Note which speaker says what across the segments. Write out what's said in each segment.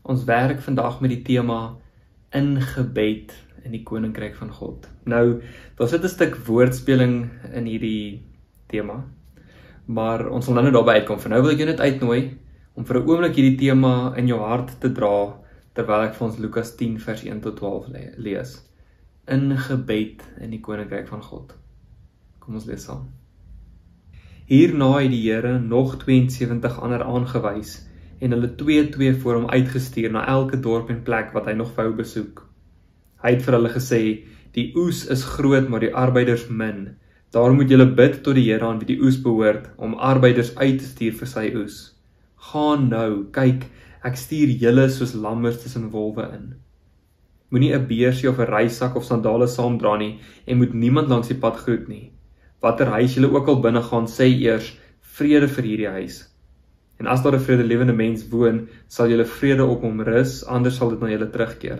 Speaker 1: Ons werk vandag met die tema ingebed in die Koninkryk van God. Nou, daar sit 'n stuk woordspeling in hierdie tema, maar ons sal nou daarby uitkom. Vir nou wil ek jou net uitnooi om vir 'n oomblik hierdie tema in jou hart te dra, terwyl ek vir ons Lukas 10 vers 1 tot 12 lees. Ingebed in die Koninkryk van God. Kom ons lees saam. Hierna het die Here nog 72 ander aangewys en hulle 2-2 voor hom uitgestuur na elke dorp en plek wat hy nog wou besoek. Hy het vir hulle gesê, die oes is groot, maar die arbeiders min. Daarom moet julle bid tot die Here aan wie die oes behoort, om arbeiders uit te stuur vir sy oes. Gaan nou, kyk, ek stuur julle soos lammers tussen wolwe in. Moenie 'n beursie of 'n reissak of sandale saamdra nie, en moet niemand langs die pad groet nie. Watter huis julle ook al binne gaan, sê eers, vrede vir hierdie huis. En as daar 'n vredelewende mens woon, sal julle vrede op hom rus, anders sal dit na julle terugkeer.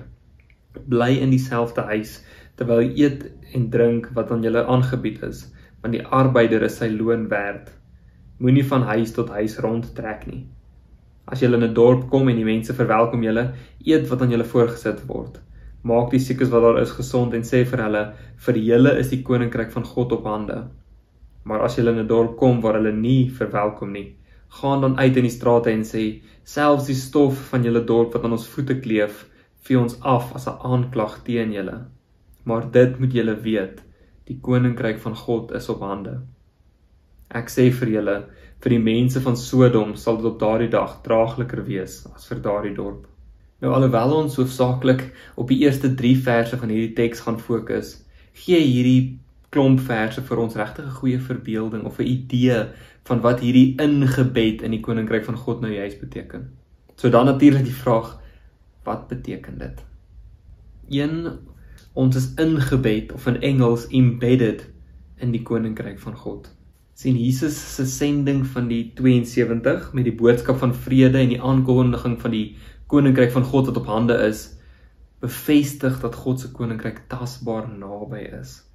Speaker 1: Bly in dieselfde huis, terwyl jy eet en drink wat aan julle aangebied is, want die arbeider is sy loon werd. Moenie van huis tot huis rondtrek nie. As julle in 'n dorp kom en die mense verwelkom julle, eet wat aan julle voorgesit word. Maak die siekes wat daar is gesond en sê vir hulle, vir julle is die Koninkryk van God op hande. Maar as julle in 'n dorp kom waar hulle nie verwelkom nie, gaan dan uit in die strate en sê, selfs die stof van julle dorp wat aan ons voete kleef, vee ons af as 'n aanklag teen julle. Maar dit moet julle weet, die Koninkryk van God is op hande. Ek sê vir julle, vir die mense van Sodom sal dit op daardie dag draagliker wees as vir daardie dorp. Nou alhoewel ons hoofsaaklik op die eerste 3 verse van hierdie teks gaan fokus, gee hierdie klomp verse vir ons regtig 'n goeie verbeelding of 'n idee van wat hierdie ingebed in die Koninkryk van God nou juist beteken. So dan natuurlik die vraag, wat beteken dit? 1. Ons is ingebed, of in Engels embedded, in die Koninkryk van God. Sien, Jesus se sending van die 72 met die boodskap van vrede en die aankondiging van die Koninkryk van God wat op hande is, bevestig dat God se Koninkryk tasbaar naby is.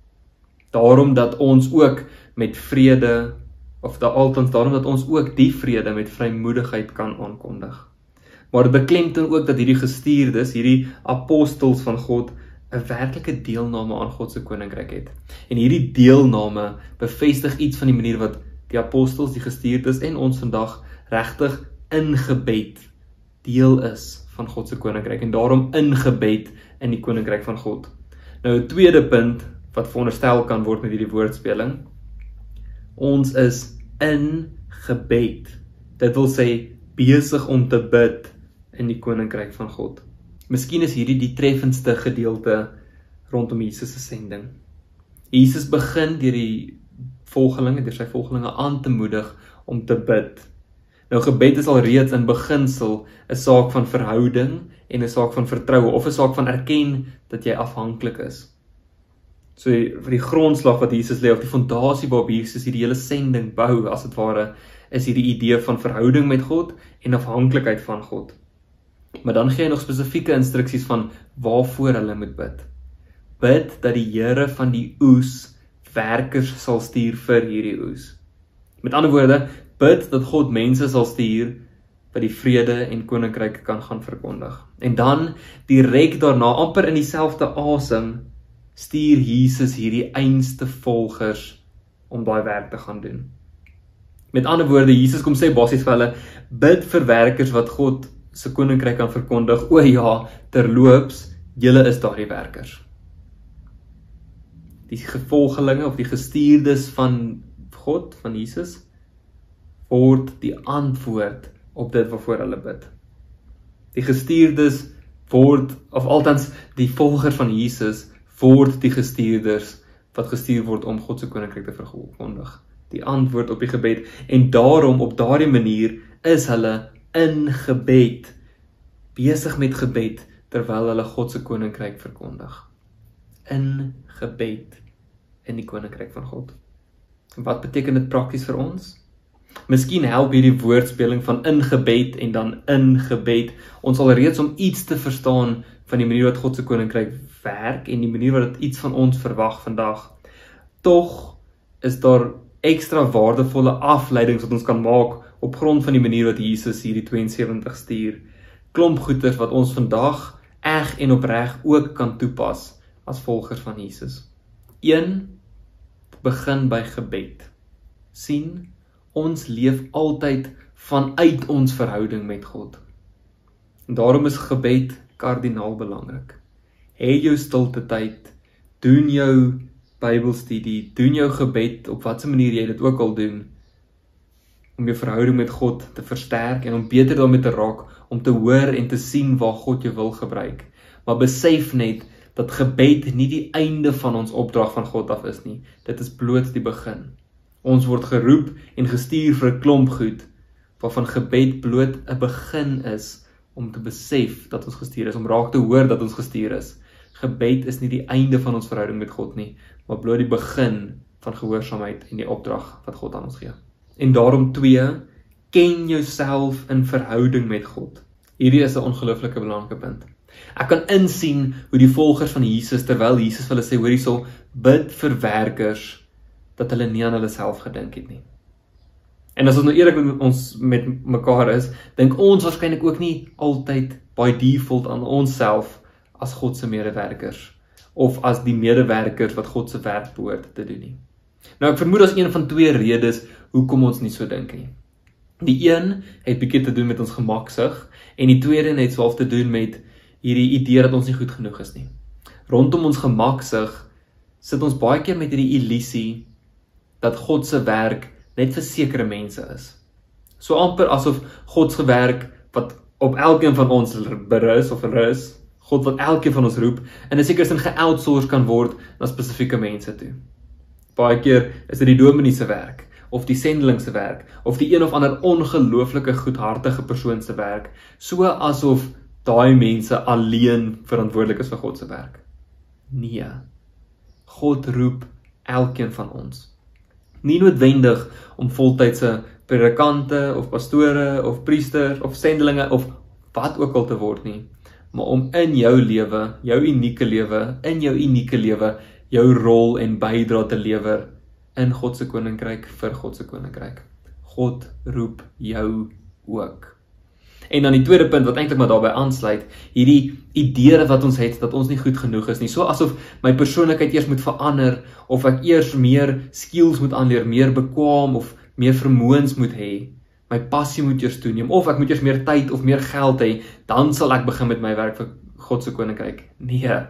Speaker 1: Daarom dat ons ook met vrede, althans daarom dat ons ook die vrede met vrymoedigheid kan aankondig. Maar dit beklemtoon ook dat hierdie gestuurdes, hierdie apostels van God, 'n werklike deelname aan God se Koninkryk het. En hierdie deelname bevestig iets van die manier wat die apostels, die gestuurdes en ons vandag regtig ingebed deel is van God se Koninkryk en daarom ingebed in die Koninkryk van God. Nou 'n tweede punt wat veronderstel kan word met hierdie woordspeling. Ons is in gebed. Dit wil sê besig om te bid in die Koninkryk van God. Miskien is hierdie die treffendste gedeelte rondom Jesus se sending. Jesus begin deur sy volgelinge aan te moedig om te bid. Nou gebed is alreeds in beginsel 'n saak van verhouding en 'n saak van vertroue of 'n saak van erken dat jy afhanklik is. So vir die grondslag wat Jesus lê, of die fondasie waarop Jesus hierdie hele sending bou, as dit ware, is hierdie idee van verhouding met God en afhanklikheid van God. Maar dan gee hy nog spesifieke instruksies van waarvoor hulle moet bid. Bid dat die Here van die oes werkers sal stuur vir hierdie oes. Met ander woorde, bid dat God mense sal stuur wat die vrede en Koninkryk kan gaan verkondig. En dan, direk daarna, amper in dieselfde asem, stuur Jesus hierdie einste volgers om daai werk te gaan doen. Met ander woorde, Jesus kom sê basies vir hulle, bid vir werkers wat God se Koninkryk kan verkondig. O ja, terloops, julle is daardie werkers. Die gevolgelinge of die gestuurdes van God, van Jesus, word die antwoord op dit waarvoor hulle bid. Die gestuurdes word, of althans die volgers van Jesus, word die gestuurders wat gestuur word om God se Koninkryk te verkondig. Die antwoord op die gebed. En daarom, op daardie manier, is hulle in gebed, besig met gebed, terwyl hulle God se Koninkryk verkondig. In gebed in die Koninkryk van God. En wat beteken dit prakties vir ons? Miskien help hierdie woordspeling van ingebed en dan ingebed ons al reeds om iets te verstaan van die manier wat God se Koninkryk werk en die manier wat dit iets van ons verwag vandag. Tog is daar ekstra waardevolle afleidings wat ons kan maak op grond van die manier wat Jesus hierdie 72 stuur, klomp goeders wat ons vandag eg en opreg ook kan toepas as volgers van Jesus. 1. Begin by gebed. Sien, ons leef altyd vanuit ons verhouding met God. En daarom is gebed kardinaal belangrik. Hê jou stilte tyd, doen jou Bybelstudie, doen jou gebed op watter manier jy dit ook al doen, om jou verhouding met God te versterk en om beter daarmee te raak, om te hoor en te sien waar God jou wil gebruik. Maar besef net dat gebed nie die einde van ons opdrag van God af is nie. Dit is bloot die begin. Ons word geroep en gestuur vir 'n klomp goed, waarvan gebed bloot 'n begin is om te besef dat ons gestuur is, om raak te hoor dat ons gestuur is. Gebed is nie die einde van ons verhouding met God nie, maar bloot die begin van gehoorsaamheid en die opdrag wat God aan ons gee. En daarom 2, ken jouself in verhouding met God. Hierdie is 'n ongelooflike belangrike punt. Ek kan insien hoe die volgers van Jesus, terwyl Jesus vir hulle sê, hoor hierso, bid vir werkers, dat hulle nie aan hulle self gedink het nie. En as ons nou eerlik met mekaar is, dink ons waarskynlik ook nie altyd by default aan onsself as God se medewerkers, of as die medewerkers wat God se werk behoort te doen nie. Nou ek vermoed as een van 2 redes hoekom ons nie so dink nie. Die een het bietjie te doen met ons gemaksig, en die tweede het swaalf te doen met hierdie idee dat ons nie goed genoeg is nie. Rondom ons gemaksig sit ons baie keer met hierdie illusie dat God se werk net vir sekere mense is. So amper asof God se werk wat op elkeen van ons berus, God wat elkeen van ons roep, in 'n sekere sin geoutsource kan word na spesifieke mense toe. Baie keer is dit die dominee se werk, of die sendeling se werk, of die een of ander ongelooflike goedhartige persoon se werk, so asof daai mense alleen verantwoordelik is vir God se werk. Nee, God roep elkeen van ons. Nie noodwendig om voltydse predikante, of pastore, of priesters, of sendelinge, of wat ook al te word nie, maar om in jou lewe, jou unieke lewe, jou rol en bydra te lewer in God se koninkryk, vir God se koninkryk. God roep jou ook. En dan die tweede punt wat eintlik maar daarbey aansluit, hierdie idee wat ons het dat ons nie goed genoeg is nie, so asof my persoonlikheid eers moet verander, of ek eers meer skills moet aanleer, meer bekwaam of meer vermoëns moet hê, my passie moet eers toeneem, of ek moet eers meer tyd of meer geld hê, dan sal ek begin met my werk vir God se koninkryk. Nee,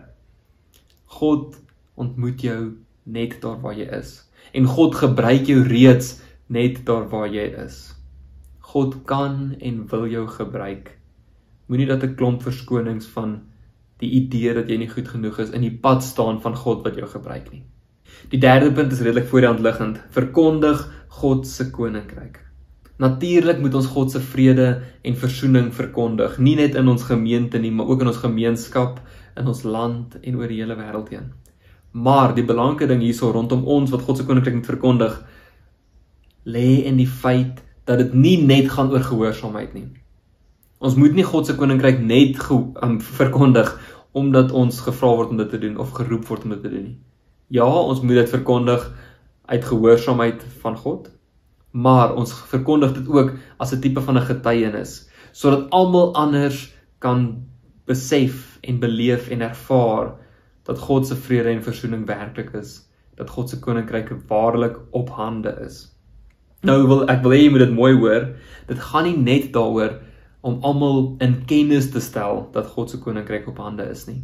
Speaker 1: God ontmoet jou net daar waar jy is, en God gebruik jou reeds net daar waar jy is. God kan en wil jou gebruik. Moenie dat 'n klomp verskonings van die idee dat jy nie goed genoeg is in die pad staan van God wat jou gebruik nie. Die derde punt is redelik voor die hand liggend. Verkondig God se koninkryk. Natuurlik moet ons God se vrede en versoening verkondig, nie net in ons gemeente nie, maar ook in ons gemeenskap, in ons land en oor die hele wêreld heen. Maar die belangrike ding hierso rondom ons wat God se koninkryk moet verkondig, lê in die feit dat dit nie net gaan oor gehoorsaamheid nie. Ons moet nie God se koninkryk net verkondig omdat ons gevra word om dit te doen of geroep word om dit te doen nie. Ja, ons moet dit verkondig uit gehoorsaamheid van God, maar ons verkondig dit ook as 'n tipe van 'n getuienis, sodat almal anders kan besef en beleef en ervaar dat God se vrede en versoening werklik is, dat God se koninkryk waarlik op hande is. Nou ek wil hê jy moet dit mooi hoor, dit gaan nie net daaroor om almal in kennis te stel dat God se koninkryk op hande is nie.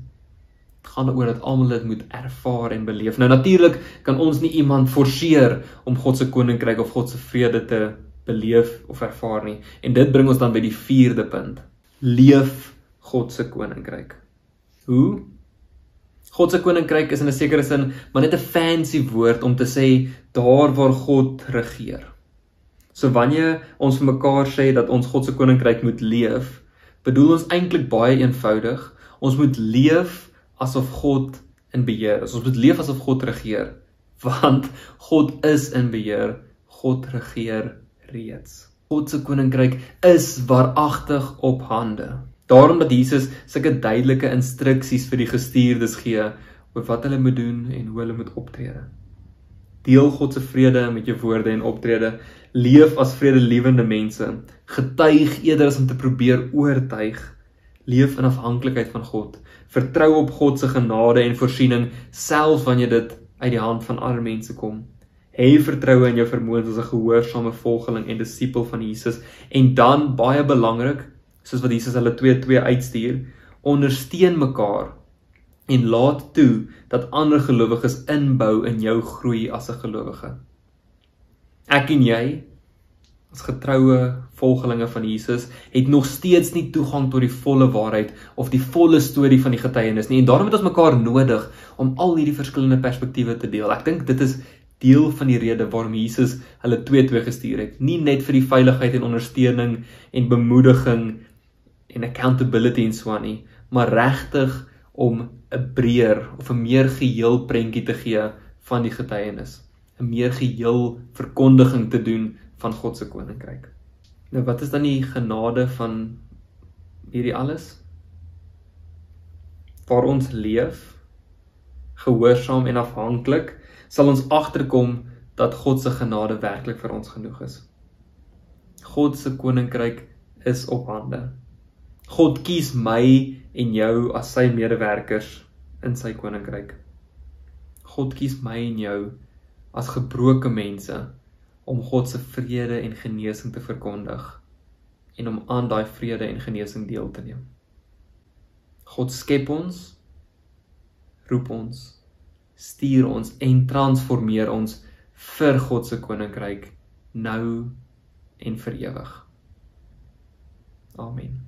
Speaker 1: Dit gaan oor dat almal dit moet ervaar en beleef. Nou natuurlik kan ons nie iemand forceer om God se koninkryk of God se vrede te beleef of ervaar nie. En dit bring ons dan by die 4de punt. Leef God se koninkryk. Hoe? God se koninkryk is in 'n sekere sin maar net 'n fancy woord om te sê daar waar God regeer. So wanneer ons vir mekaar sê dat ons God se koninkryk moet leef, bedoel ons eintlik baie eenvoudig, ons moet leef asof God in beheer is. Ons moet leef asof God regeer, want God is in beheer, God regeer reeds. God se koninkryk is waaragtig op hande. Daarom dat Jesus sulke duidelike instruksies vir die gestuurdes gee oor wat hulle moet doen en hoe hulle moet optrede. Deel God se vrede met jou woorde en optrede, leef as vredelewende mense, getuig eerder as om te probeer oortuig, Leef in afhanklikheid van God. Vertrou op God se genade en voorsiening, selfs wanneer dit uit die hand van ander mense kom. Hê vertroue in jou vermoëns as 'n gehoorsame volgeling en disipel van Jesus. En dan, baie belangrik, soos wat Jesus hulle 2-2 uitstuur, ondersteun mekaar en laat toe dat ander gelowiges inbou in jou groei as 'n gelowige. Ek en jy, as getroue volgelinge van Jesus, het nog steeds nie toegang tot die volle waarheid of die volle storie van die getuienis nie. En daarom het ons mekaar nodig om al hierdie verskillende perspektiewe te deel. Ek dink dit is deel van die rede waarom Jesus hulle 2-2 gestuur het. Nie net vir die veiligheid en ondersteuning en bemoediging en accountability en so aan nie, maar regtig om 'n breër of 'n meer geheel prentjie te gee van die getuienis. 'n Meer geheel verkondiging te doen van God se koninkryk. Nou wat is dan die genade van hierdie alles? Waar ons leef, gehoorsaam en afhanklik, sal ons agterkom dat God se genade werklik vir ons genoeg is. God se koninkryk is op hande. God kies my en jou as sy medewerkers in sy koninkryk. God kies my en jou as gebroke mense om God se vrede en genesing te verkondig en om aan daai vrede en genesing deel te neem. God skep ons, roep ons, stuur ons en transformeer ons vir God se koninkryk nou en vir ewig. Amen.